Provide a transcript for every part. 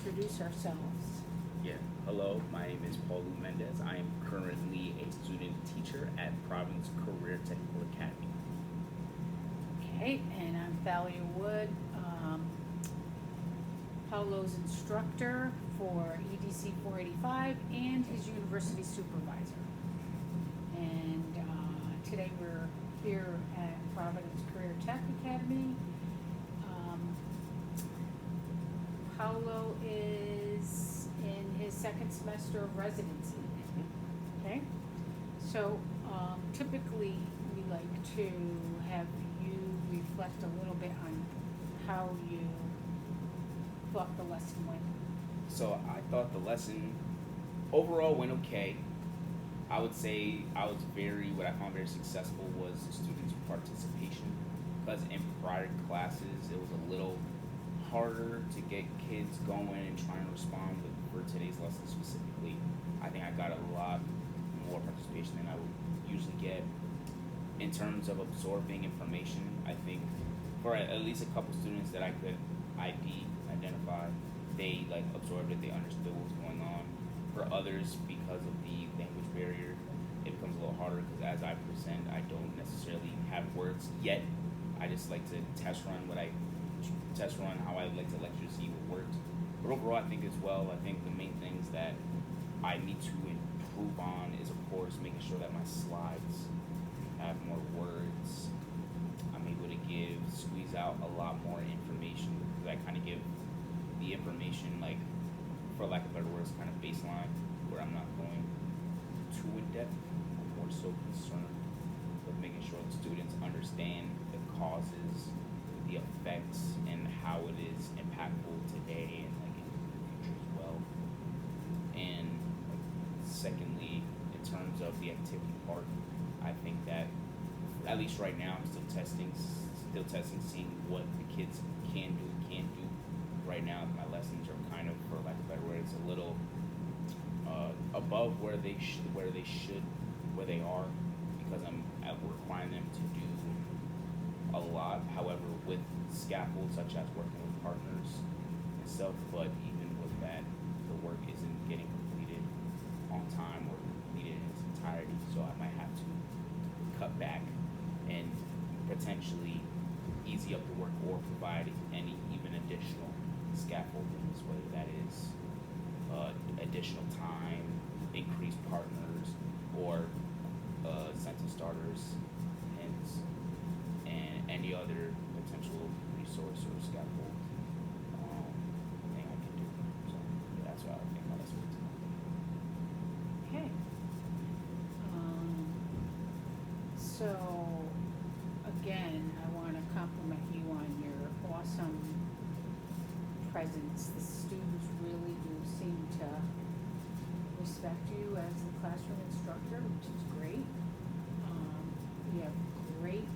introduce ourselves. Yeah. Hello, my name is Paulo Mendez. I am currently a student teacher at Providence Career Technical Academy. Okay, and I'm Thalia Wood, Paulo's instructor for EDC 485 and his university supervisor. And today we're here at Providence Career Tech Academy. Paulo is in his second semester of residency. Okay, so typically we like to have you reflect a little bit on how you thought the lesson went. So I thought the lesson overall went okay. I would say what I found very successful was the students' participation. Because in prior classes, it was a little harder to get kids going and trying to respond, but for today's lesson specifically, I think I got a lot more participation than I would usually get. In terms of absorbing information, I think for at least a couple students that I could identify, they like absorbed it, they understood what was going on. For others, because of the language barrier, it becomes a little harder because as I present, I don't necessarily have words yet. I just like to test run how I like to lecture to see what works. But overall, I think as well, I think the main things that I need to improve on is, of course, making sure that my slides have more words. I'm able to squeeze out a lot more information because I kind of give the information, like, for lack of better words, kind of baseline, where I'm not going too in depth. I'm more so concerned with making sure the students understand the causes, the effects, and how it is impactful today and like in the future as well. And like, secondly, in terms of the activity part, I think that at least right now I'm still testing, seeing what the kids can do, can't do. Right now, my lessons are kind of, for lack of better words, a little above where they are, because we're requiring them to do a lot. However, with scaffolds such as working with partners and stuff, but even with that, the work isn't getting completed on time or completed in its entirety. So I might have to cut back and potentially easy up the work or provide any even additional scaffoldings, whether that is additional time, increased partners, or census starters, and any other potential resource or scaffold thing I can do. So yeah, that's what I think my lesson was tonight. Okay. So again, I want to compliment you on your awesome presence. The students really do seem to respect you as the classroom instructor, which is great. You have great,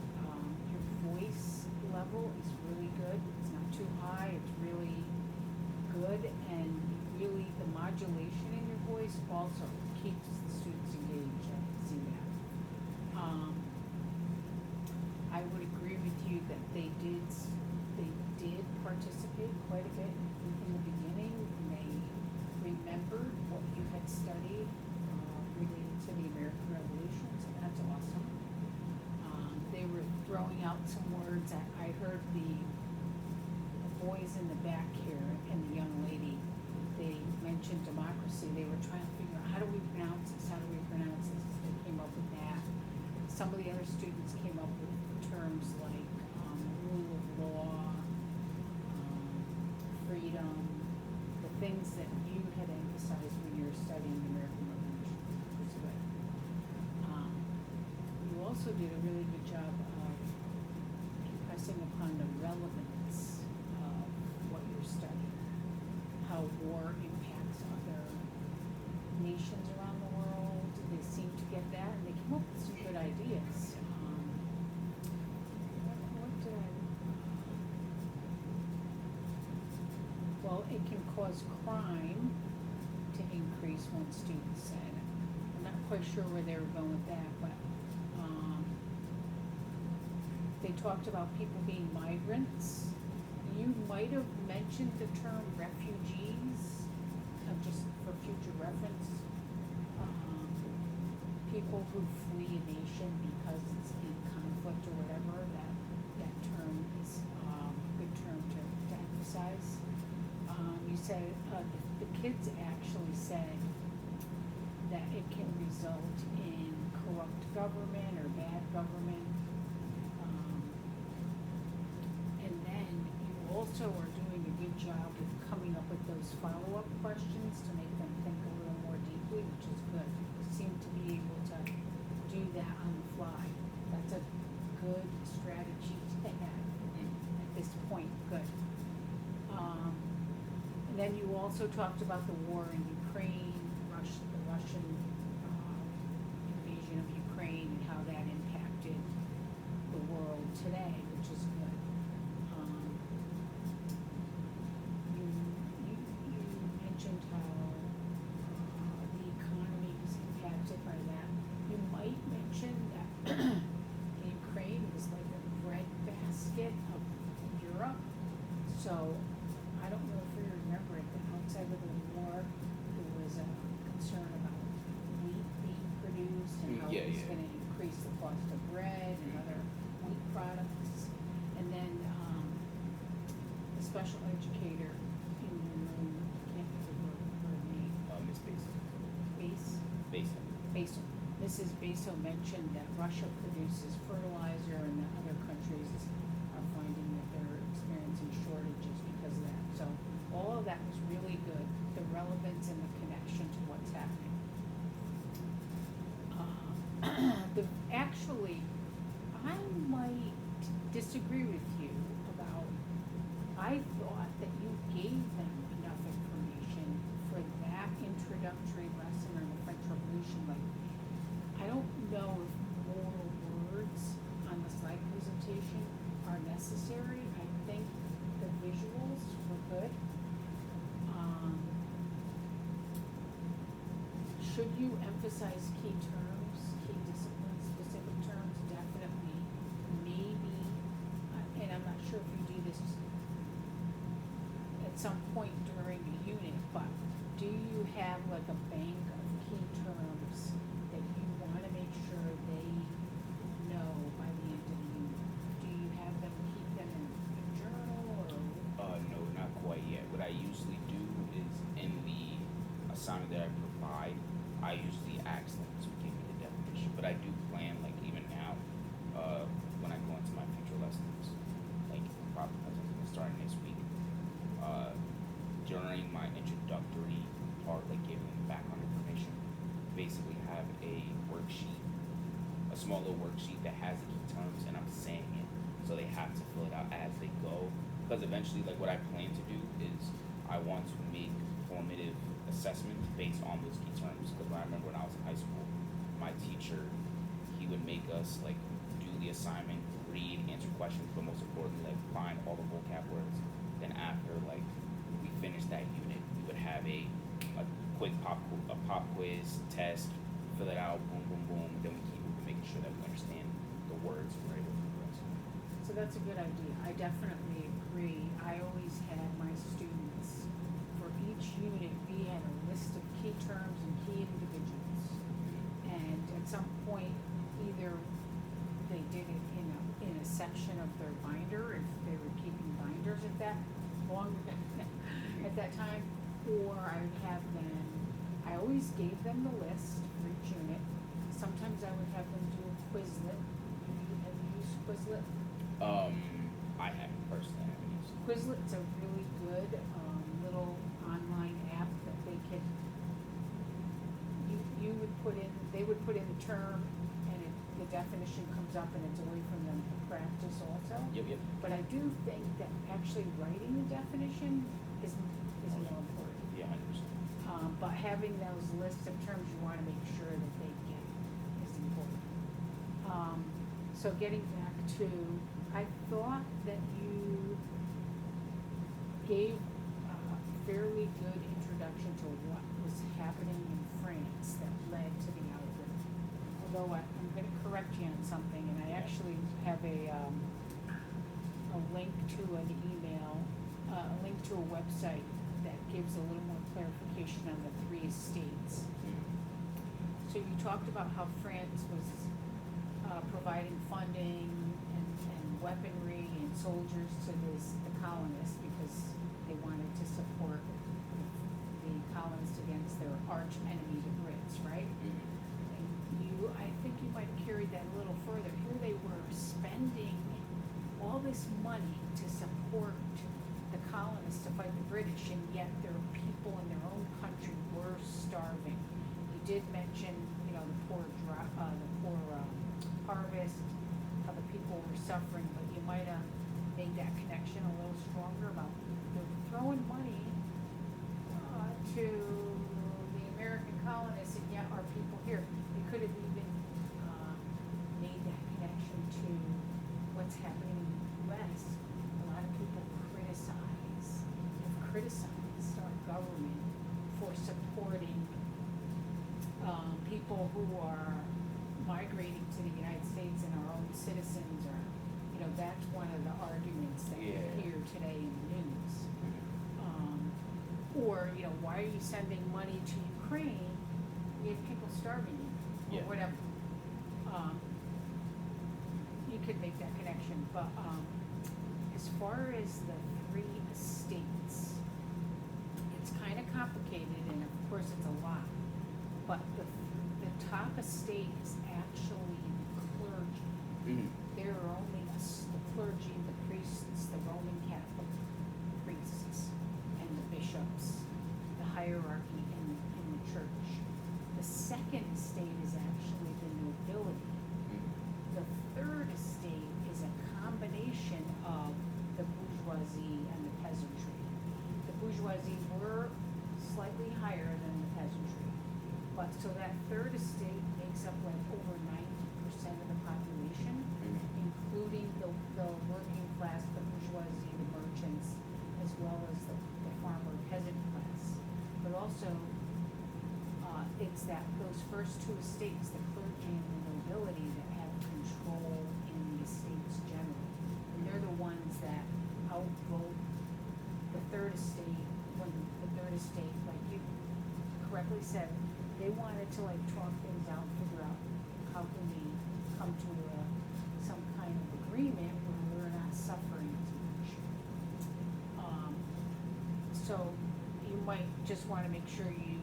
your voice level is really good. It's not too high, it's really good, and really the modulation in your voice also keeps the students engaged. I can see that. I would agree with you that they did participate quite a bit in the beginning. They remembered what you had studied related to the American Revolution, so that's awesome. They were throwing out some words. I heard the boys in the back here and the young lady, they mentioned democracy. They were trying to figure out, how do we pronounce this? How do we pronounce this? They came up with that. Some of the other students came up with terms like rule of law, freedom, the things that you had emphasized when you were studying the American Revolution. It was good. You also did a really good job of impressing upon the relevance of what you're studying, how war impacts other nations around the world. They seem to get that, and they came up with some good ideas. What did I? Well, it can cause crime to increase, one student said. I'm not quite sure where they were going with that, but they talked about people being migrants, You might have mentioned the term refugees, just for future reference. People who flee a nation because it's in conflict or whatever, that term is a good term to emphasize. You said, the kids actually said that it can result in corrupt government or bad government. And then you also are doing a good job with coming up with those follow-up questions to make them think a little more deeply, which is good. You seem to be able to do that on the fly. That's a good strategy to have at this point. Good. And then you also talked about the war in Ukraine, the Russian invasion of Ukraine, and how that impacted the world today, which is good. You mentioned how the economy was impacted by that. You might mention that Ukraine is like a breadbasket of Europe. So I don't know if you remember it, but outside of the war, there was a concern about wheat being produced and how it was gonna increase the cost of bread and other wheat products. And then, the special educator in the room, I can't remember her name. Miss Basin. Basil. Mrs. Basil mentioned that Russia produces fertilizer and that other countries are finding that they're experiencing shortages because of that. So all of that was really good, the relevance and the connection to what's happening. Actually, I might disagree with you about, I thought that you gave them enough information for that introductory lesson on the French Revolution. Like, I don't know if more words on the slide presentation are necessary. I think the visuals were good. Should you emphasize key terms, key disciplines, specific terms? Definitely. Maybe, and I'm not sure if you do this at some point during a unit, but do you have like a bank of key terms that you wanna make sure they know by the end of the unit? Do you have them, keep them in a journal or? No, not quite yet. What I usually do is in the assignment that I provide, I usually ask them to give me the definition. But I do plan, like even now, when I go into my future lessons, like probably starting next week, during my introductory part, like giving them background information, basically have a worksheet, a small little worksheet that has the key terms, and I'm saying it, so they have to fill it out as they go. Because eventually, like what I plan to do is I want to make formative assessments based on those key terms. Because I remember when I was in high school, my teacher, he would make us like do the assignment, read, answer questions, but most importantly, like find all the vocab words. Then after like we finished that unit, we would have a quick pop quiz test, fill it out, boom, boom, boom. Then we keep making sure that we understand the words and we're able to progress. So that's a good idea. I definitely agree. I always had my students, for each unit, we had a list of key terms and key individuals. And at some point, either they did it in a section of their binder, if they were keeping binders at that at that time, or I would have them, I always gave them the list for each unit. Sometimes I would have them do a Quizlet. Have you used Quizlet? I haven't personally. I haven't used it. Quizlet's a really good little online app that they could, you would put in, they would put in the term and the definition comes up and it's a way for them to practice also. Yep. But I do think that actually writing the definition is more important. Yeah, 100%. But having those lists of terms you wanna make sure that they get is important. So getting back to, I thought that you gave a fairly good introduction to what was happening in France that led to the outbreak. Although I'm gonna correct you on something, and I actually have a link to an email to a website that gives a little more clarification on the 3 estates. So you talked about how France was providing funding and weaponry and soldiers to the colonists because they wanted to support the colonists against their arch enemy, the Brits, right? And I think you might have carried that a little further. Here they were spending all this money to support the colonists to fight the British, and yet their people in their own country were starving. You did mention, the poor harvest, how the people were suffering, but you might have made that connection a little stronger about they're throwing money to the American colonists, and yet our people here. You could have even made that connection to what's happening in the U.S. A lot of people have criticized our government for supporting people who are migrating to the United States and our own citizens, or, that's one of the arguments that we hear today in the news. Or, why are you sending money to Ukraine? You have people starving you, or whatever. You could make that connection, but as far as the 3 estates, it's kind of complicated, and of course it's a lot. But the top estate is actually the clergy. There are only the clergy, the priests, the Roman Catholic priests, and the bishops, the hierarchy in the church. The second estate is actually the nobility. The third estate is a combination of the bourgeoisie and the peasantry. The bourgeoisie were slightly higher than the peasantry. But so that third estate makes up like over 90% of the population, including the working class, the bourgeoisie, the merchants, as well as the farmer peasant class. But also, it's those first 2 estates, the clergy and the nobility, that have control in the estates generally. And they're the ones that outvote the third estate, when the third estate, like you correctly said, they wanted to talk things out, figure out how can we come to some kind of agreement where we're not suffering as much. So you might just want to make sure you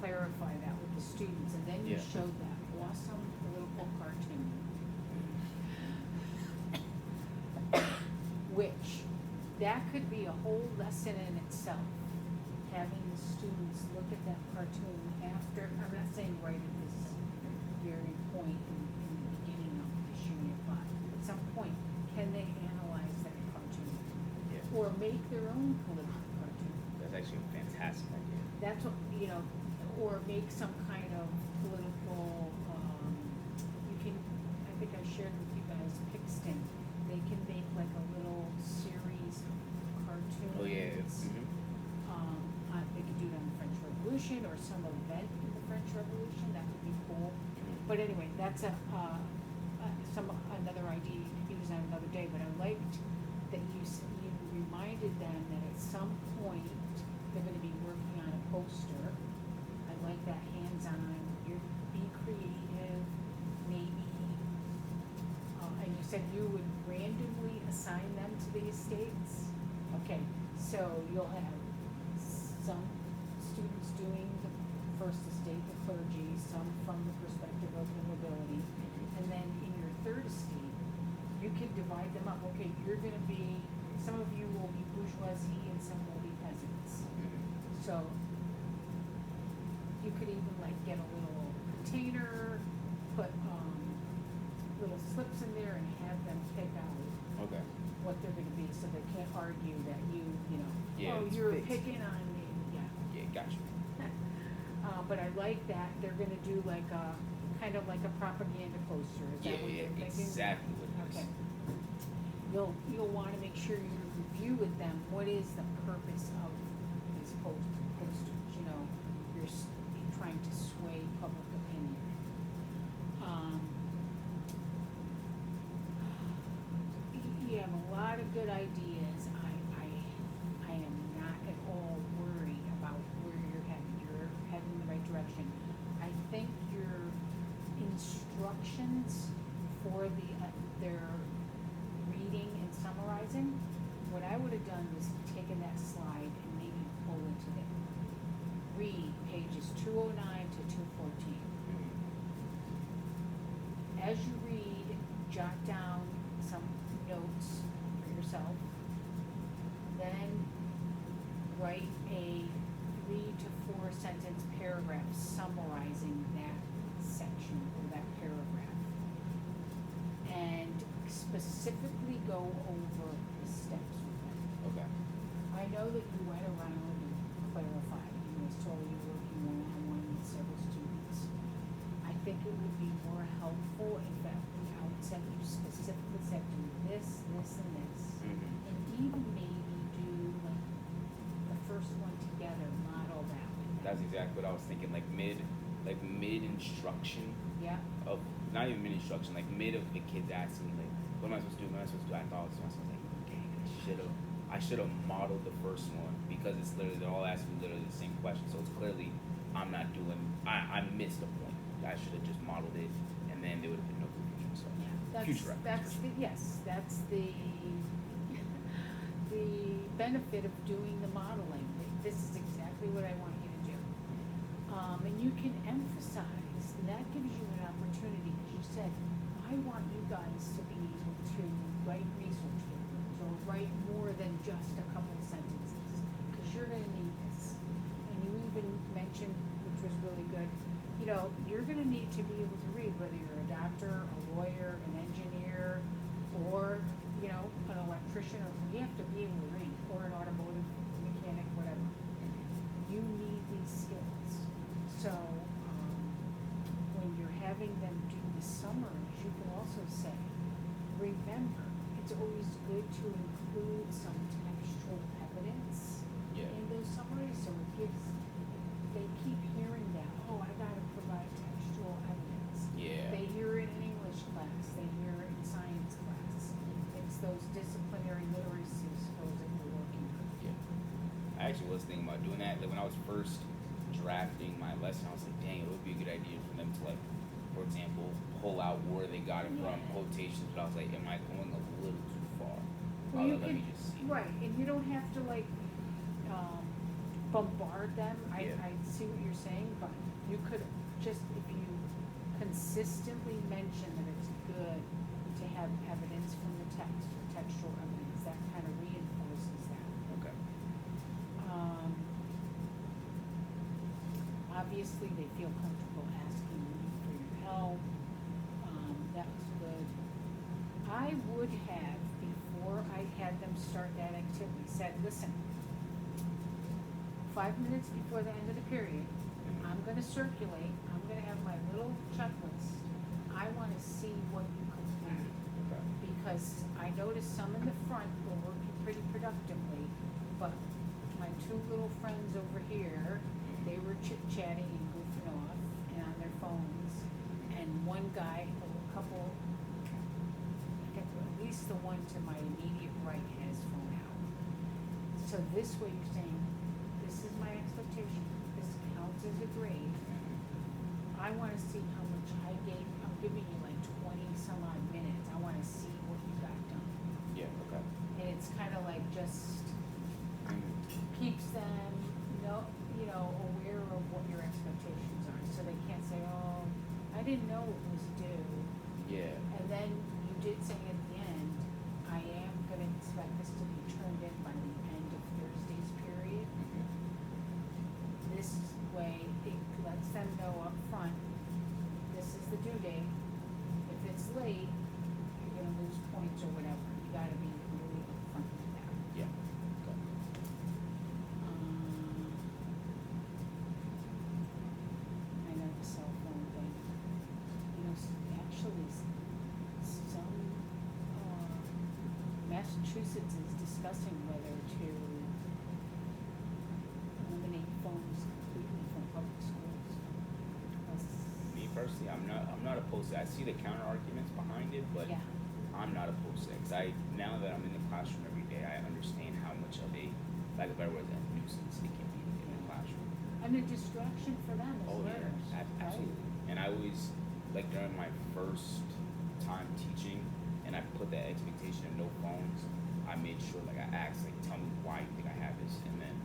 clarify that with the students, and then you showed that awesome political cartoon, which that could be a whole lesson in itself. Having the students look at that cartoon after, I'm not saying right at this very point in the beginning of this unit, but at some point, can they analyze that cartoon? Or make their own political cartoon? That's actually a fantastic idea. That's what, or make some kind of political, you can, I think I shared with you guys, Pixton, they can make like a little series of cartoons. Oh, yeah. They could do it on the French Revolution or some event in the French Revolution. That would be cool. But anyway, that's another idea you could use on another day. But I liked that you reminded them that at some point they're going to be working on a poster. I like that hands-on. Be creative, maybe. And you said you would randomly assign them to the estates. Okay, so you'll have some students doing the first estate, the clergy, some from the perspective of the nobility, and then in your third estate, you could divide them up. Okay, you're going to be, some of you will be bourgeoisie and some will be peasants. So you could even get a little container, put little slips in there, and have them pick out what they're going to be, so they can't argue that you're picking on me. Gotcha. But I like that they're going to do kind of like a propaganda poster. Is that what you're thinking? Exactly what it is. Okay. You'll want to make sure you review with them what is the purpose of these posters. You're trying to sway public opinion. You have a lot of good ideas. I introduction. I think your instructions for their reading and summarizing, what I would have done was taken that slide and maybe bulleted it. Read pages 209 to 214. As you read, jot down some notes for yourself. Then write a 3 to 4 sentence paragraph summarizing that section or that paragraph. And specifically go over the steps with them. Okay. I know that you went around and clarified, you saw you working one-on-one with several students. I think it would be more helpful if at the outset you specifically said, do this, this, and this. Mm-hmm. And even maybe do like the first one together, model that with them. That's exactly what I was thinking. Like mid instruction Yeah, of not even mid instruction, like mid of the kids asking me like, what am I supposed to do? What am I supposed to do? I thought this one. I was like, dang, I should have modeled the first one because it's literally they're all asking literally the same question. So it's clearly I'm not doing. I missed the point. I should have just modeled it, and then there would have been no confusion. So future reference. that's the benefit of doing the modeling. This is exactly what I want you to do. And you can emphasize, and that gives you an opportunity, because you said, I want you guys to be able to write research papers or write more than just a couple of sentences, because you're gonna need this. And you even mentioned, which was really good, you know, you're gonna need to be able to read, whether you're a doctor, a lawyer, an engineer, or, you know, an electrician, or you have to be able to read, or an automotive mechanic, whatever. You need these skills. So, when you're having them do the summaries, you can also say, remember, it's always good to include some textual evidence in those summaries, so it gives, they keep hearing that, oh, I gotta provide textual evidence. Yeah. They hear it in English class, they hear it in science class. It's those disciplinary literacy skills that you're working on. Yeah. I actually was thinking about doing that. Like when I was first drafting my lesson, I was like, dang, it would be a good idea for them to like, for example, pull out where they got it from, quotations, but I was like, am I going a little too far? Well, you Let can, me just see. right, and you don't have to like, bombard them. Yeah. I see what you're saying, but you could just, if you consistently mention that it's good to have evidence from the text, or textual evidence, that kind of reinforces that. Okay. Obviously, they feel comfortable asking you for your help. That was good. I would have, before I had them start that activity, said, listen, 5 minutes before the end of the period, I'm gonna circulate, I'm gonna have my little checklist. I wanna see what you completed. Okay. Because I noticed some in the front were working pretty productively, but my two little friends over here, they were chit-chatting and goofing off and on their phones. And one guy, a couple, I think at least the one to my immediate right had his phone out. So this way you're saying, this is my expectation, this counts as a grade. I wanna see how much I gave, I'm giving you like 20 some odd minutes, I wanna see what you got done. Yeah, okay. And it's kinda like just keeps them, aware of what your expectations are, so they can't say, oh, I didn't know it was due. Yeah. And then you did say at the end, I am gonna expect this to be turned in by the end of Thursday's period. This way, it lets them know up front, this is the due date. If it's late, you're gonna lose points or whatever. You gotta be really upfront with that. Yeah. Okay. I know the cell phone thing. Actually, some, Massachusetts is discussing whether to eliminate phones completely from public schools. Me personally, I'm not opposed to it. I see the counter arguments behind it, but Yeah. I'm not opposed to it. Because now that I'm in the classroom every day, I understand how much of a, like a better word, a nuisance it can be in the classroom. and a distraction for them as Oh yeah, learners, right? absolutely. And I always, like during my first time teaching, and I put that expectation of no phones. I made sure, like I asked, like, tell me why you think I have this, and then,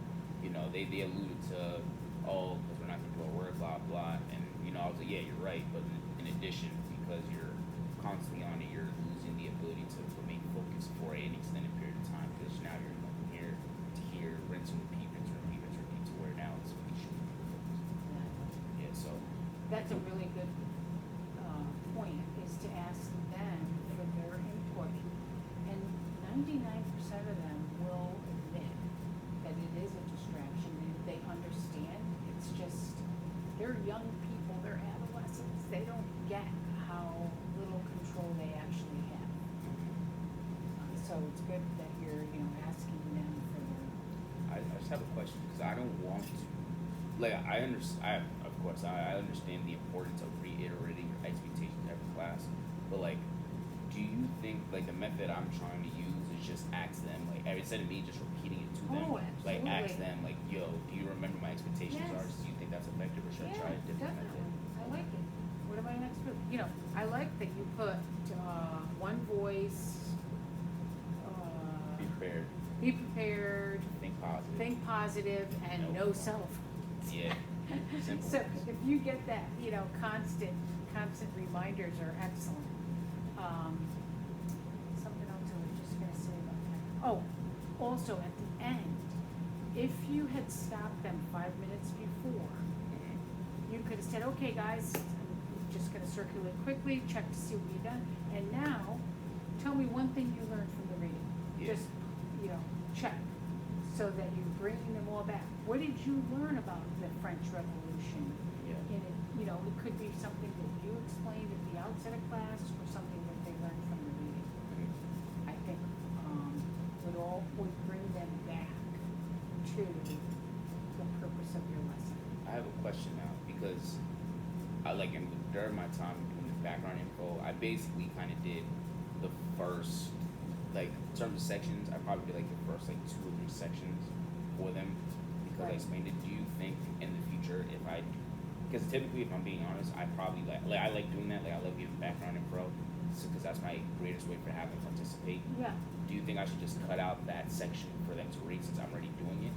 they alluded to, oh, because we're not gonna do our work, blah blah, and I was like, yeah, you're right, but in addition, because you're constantly on it, you're losing the ability to remain focused for an extended period of time, because now you're going from here to here, rinse and repeat, rinse and repeat, rinse and repeat, to where now it's really shouldn't be focused. Yeah, so. That's a really good, point, is to ask them for their input. And 99% of them will admit that it is a distraction, and they understand. It's just, they're young people, they're adolescents, they don't get how little control they actually have. So it's good that you're, asking them for their. I just have a question because I don't want to. Like I understand, of course, I understand the importance of reiterating your expectations every class, but like, do you think like the method I'm trying to use is just ask them, like instead of me just repeating it to them, Oh, like ask absolutely. them like, yo, do you remember my expectations are? Yes. Do you think that's effective, or should I Yeah, try a different definitely. method? I like it. What am I next with? I like that you put, one voice, Be prepared, be prepared, think positive. think positive, and No no phone. cell phones. Yeah. Simple. So if you get that, constant reminders are excellent. Something else I was just gonna say about that. Oh, also at the end, if you had stopped them 5 minutes before, Mhm. you could have said, okay, guys, I'm just gonna circulate quickly, check to see what you've done, and now, tell me one thing you learned from the reading. Yeah. Just, check, so that you're bringing them all back. What did you learn about the French Revolution? Yeah. In it, it could be something that you explained at the outset of class, or something that they learned from the reading. Mhm. I think, would bring them back to the purpose of your lesson. I have a question now because during my time doing this background info, I basically kind of did the first, like in terms of sections, I probably did like the first like 2 or 3 sections for them because I Right. explained it. Do you think in the future if I, because typically if I'm being honest, I probably like I like doing that. Like I love giving background info because that's my greatest way for having them participate. Yeah. Do you think I should just cut out that section for them to read since I'm already doing it,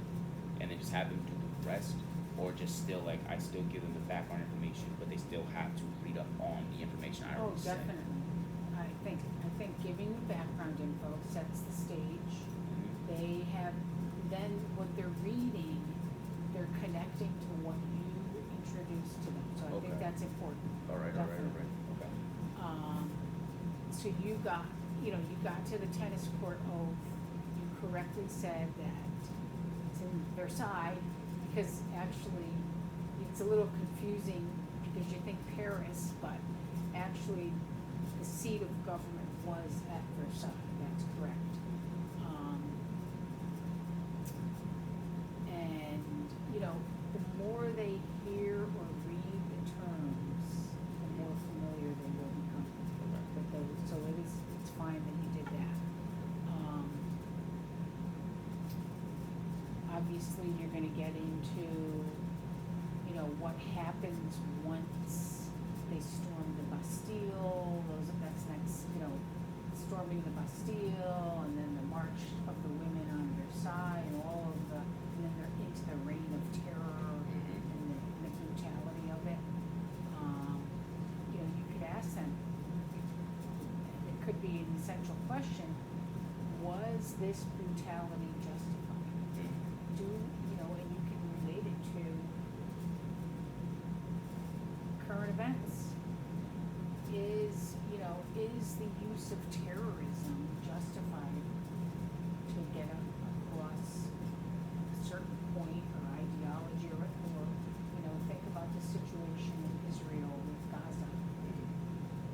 and then just have them do the rest, or just still like I still give them the background information, but they still have to read up on the information I Oh, already said? definitely. I think giving the background info sets the stage. Mhm. They have, then what they're reading, they're connecting to what you introduced to them, so I think Okay. that's important. All right. Definitely. Okay. So you got to the tennis court oath, you correctly said that it's in Versailles, because actually, it's a little confusing, because you think Paris, but actually, the seat of government was at Versailles, that's correct. And, the more they hear or read the terms, the more familiar they will become with those, so it's fine that you did that. Obviously, you're gonna get into, what happens once they storm the Bastille, that's next, storming the Bastille, and then the March of the Women on Versailles, and and then they're into the reign of terror and the brutality of it. You could ask them, it could be an essential question, was this brutality justified? And you can relate it to current events. Is the use of terrorism justified to get across a certain point or ideology, or think about the situation in Israel with Gaza?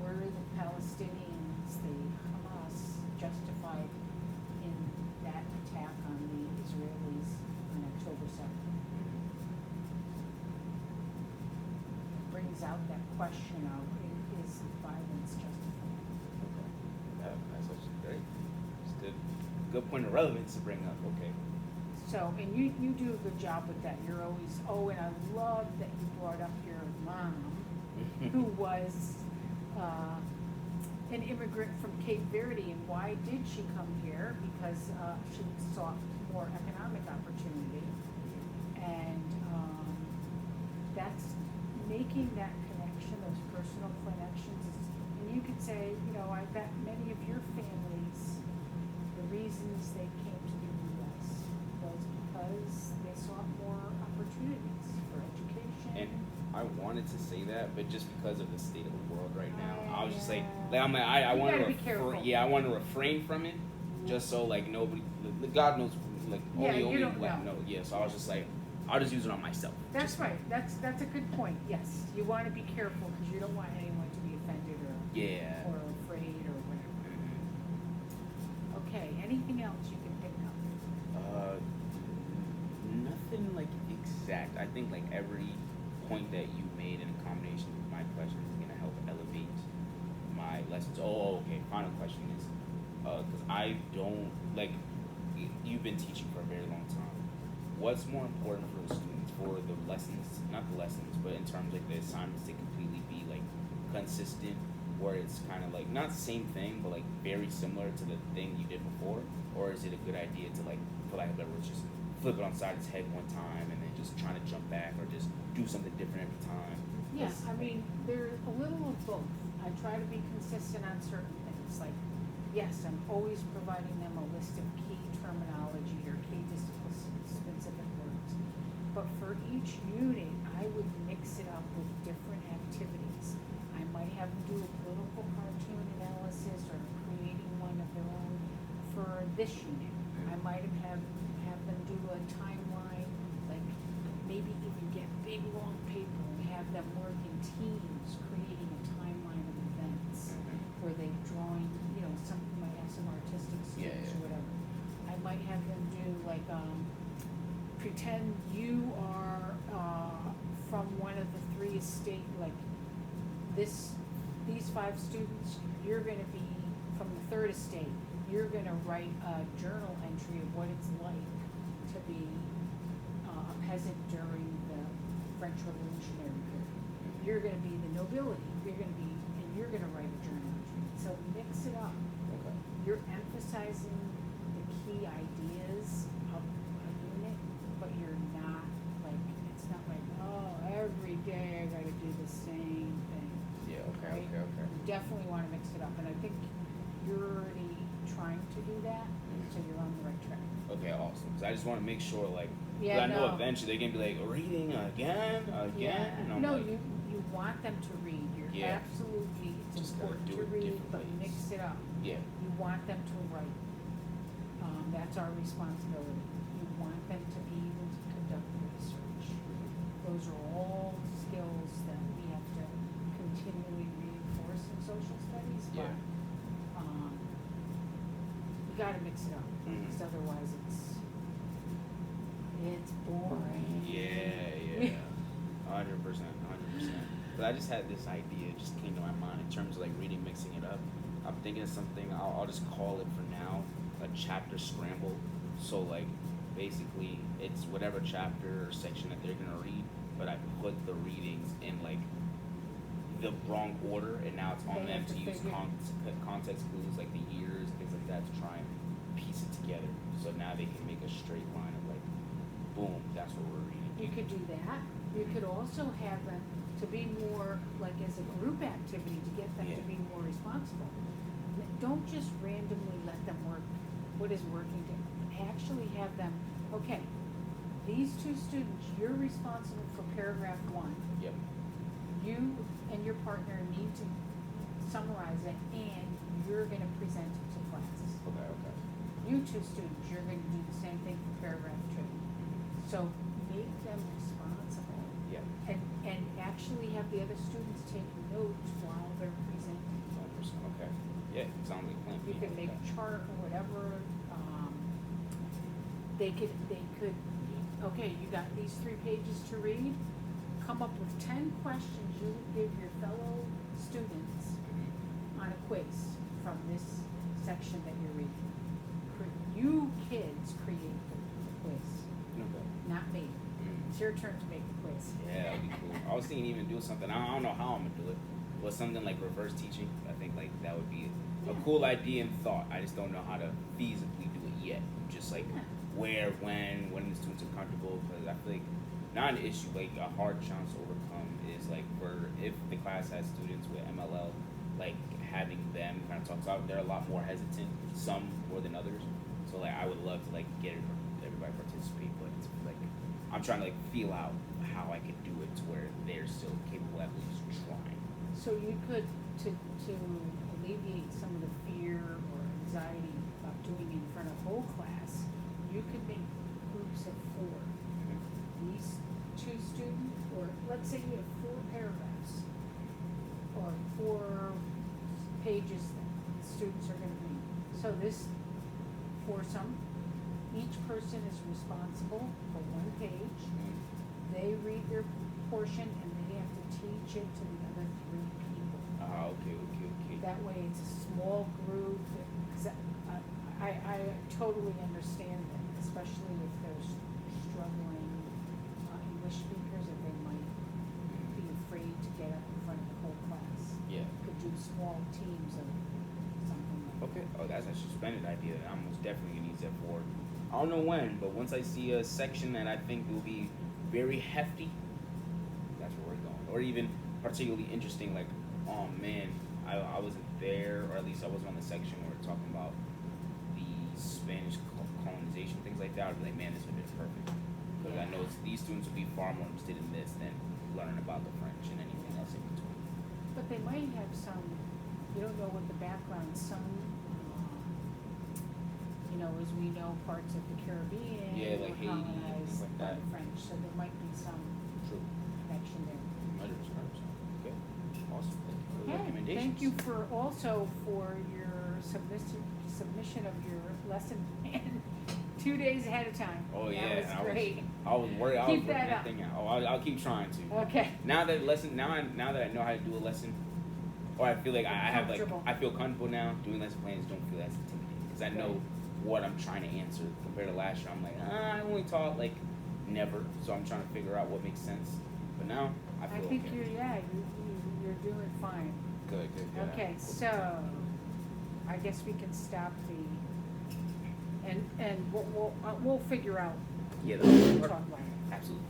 Were the Palestinians, the Hamas, justified in that attack on the Israelis on October 7th? Brings out that question of, is violence justified? Okay. That's actually great. It's good. Good point of relevance to bring up. Okay. So, and you do a good job with that. You're always, and I love that you brought up your mom, who was an immigrant from Cape Verde. And why did she come here? Because she sought more economic opportunity. And that's making that connection, those personal connections. And you could say, I bet many of your families, the reasons they came to the U.S. was because they sought more opportunities for education. And I wanted to say that, but just because of the state of the world right now, I was just like, Yeah. I You want gotta to be careful. I want to refrain from it, just so like nobody, God knows, like Yeah, you only don't like know. no, yeah. So I was just like, I'll just use it on myself. That's Just- right. That's a good point. Yes, you want to be careful because you don't want anyone to be offended Yeah. or afraid or whatever. Mhm. Okay. Anything else you can pick up? Nothing like exact. I think like every point that you made in combination with my question is gonna help elevate my lessons. Oh, okay. Final question is, because I don't like. You've been teaching for a very long time. What's more important for the students, for the lessons, not the lessons, but in terms of the assignments to completely be like consistent, where it's kind of like not the same thing, but like very similar to the thing you did before, or is it a good idea to like, for lack of a better words, just flip it on side its head one time and then just trying to jump back or just do something different every time? Yeah, 'Cause, I mean, there's a little of both. I try to be consistent on certain things. Like, yes, I'm always providing them a list of key terminology or key specific words. But for each unit, I would mix it up with different activities. I might have them do a political cartoon analysis or creating one of their own for this unit. I might have them do a timeline, like maybe even get big long paper and have them work in teams creating a timeline of events where they're drawing, some might have some artistic skills or whatever. I might have them do like pretend you are from one of the three estate, like these 5 students, you're going to be from the third estate. You're going to write a journal entry of what it's like to be a peasant during the French Revolutionary period. You're going to be the nobility. And you're going to write a journal entry. So mix it up. Okay. You're emphasizing the key ideas of a unit, but you're not like, it's not like, every day I gotta do the same thing. Yeah. Okay. Right? Okay. You definitely wanna mix it up, and I think you're already trying to do that, so you're on the right track. Okay. Awesome. Because I just want to make sure, like, 'cause Yeah, I know no. eventually they're gonna be like reading again. And I'm No, like, you want them to read. You're Yeah. absolutely, it's Just gotta important do to it read, different but ways. mix it up. yeah. You want them to write. That's our responsibility. You want them to be able to conduct research. Those are all skills that we have to continually reinforce in social studies, but, Yeah. you gotta mix it up, because otherwise it's boring. Yeah. 100%. But I just had this idea, it just came to my mind in terms of like reading, mixing it up. I'm thinking of something. I'll just call it for now a chapter scramble. So like basically it's whatever chapter or section that they're gonna read, but I put the readings in like the wrong order, and now it's on They them have to to use figure- context clues like the years, things like that, to try and piece it together. So now they can make a straight line of like, boom, that's what we're reading. You could do that. You could also have them to be more, like as a group activity, to get them to Yeah. be more responsible. Don't just randomly let them work what is working to actually have them, okay, these 2 students, you're responsible for paragraph 1. Yep. You and your partner need to summarize it, and you're gonna present it to class. Okay. You 2 students, you're gonna do the same thing for paragraph 2. So make them responsible. Yep. And actually have the other students take notes while they're presenting. 100%. Okay. Yeah, it sounds like a plan. You could make a chart or whatever, they could, okay, you got these 3 pages to read, come up with 10 questions you would give your fellow students on a quiz from this section that you're reading. You kids create the quiz. it's your turn to make the quiz. Yeah, that'd be cool. I was thinking even do something. I don't know how I'm gonna do it, but something like reverse teaching. I think like that would be a Yeah. cool idea and thought. I just don't know how to feasibly do it yet. Just like Yeah. where, when the students are comfortable. Because I feel like not an issue, like a hard challenge to overcome is like for if the class has students with MLL, like having them kind of talk. So they're a lot more hesitant, some more than others. So like I would love to like get everybody participate, but it's like I'm trying to like feel out how I could do it to where they're still capable at least trying. So you could, to alleviate some of the fear or anxiety about doing it in front of whole class, you could make groups of 4. These 2 students, or let's say you have 4 paragraphs, or 4 pages that students are gonna read. So this foursome, each person is responsible for 1 page. They read their portion and they have to teach it to the other 3 people. Okay. That way it's a small group, cause I totally understand that, especially if there's struggling English speakers, that they might be afraid to get up in front of the whole class. Yeah. Could do small teams of something like Okay. Oh, that's actually a splendid idea. I'm most definitely gonna use that for. I don't know when, but once I see a section that I think will be very hefty, that's where we're going. Or even particularly interesting, like, oh man, I wasn't there, or at least I wasn't on the section where we're talking about the Spanish colonization, things like that. I'd be like, man, this would be perfect. Because I know these students would be far more interested in this than learning about the French and anything else in between. But they might have some, you don't know what the background, some, as we know, parts of the Caribbean Yeah, like were Haiti, colonized things like by that. the French, so there might be some True. connection there. 100%. Okay. Awesome. Thank you for the Okay, recommendations. thank you for your submission of your lesson plan 2 days ahead of time. Oh yeah, That was great. I was worried. I Keep was working that that up. thing out. Oh, I'll keep trying to. Okay. Now that I know how to do a lesson, or I feel like I have like Comfortable. I feel comfortable now doing lesson plans. Don't feel as intimidating because I know what I'm trying to answer compared to last year. I'm like, I only taught like never, so I'm trying to figure out what makes sense. But now I feel I think okay. you're doing fine. Good. Okay, Cool. so I guess we can stop and we'll figure out. Yeah, We'll that's talk about it. absolutely.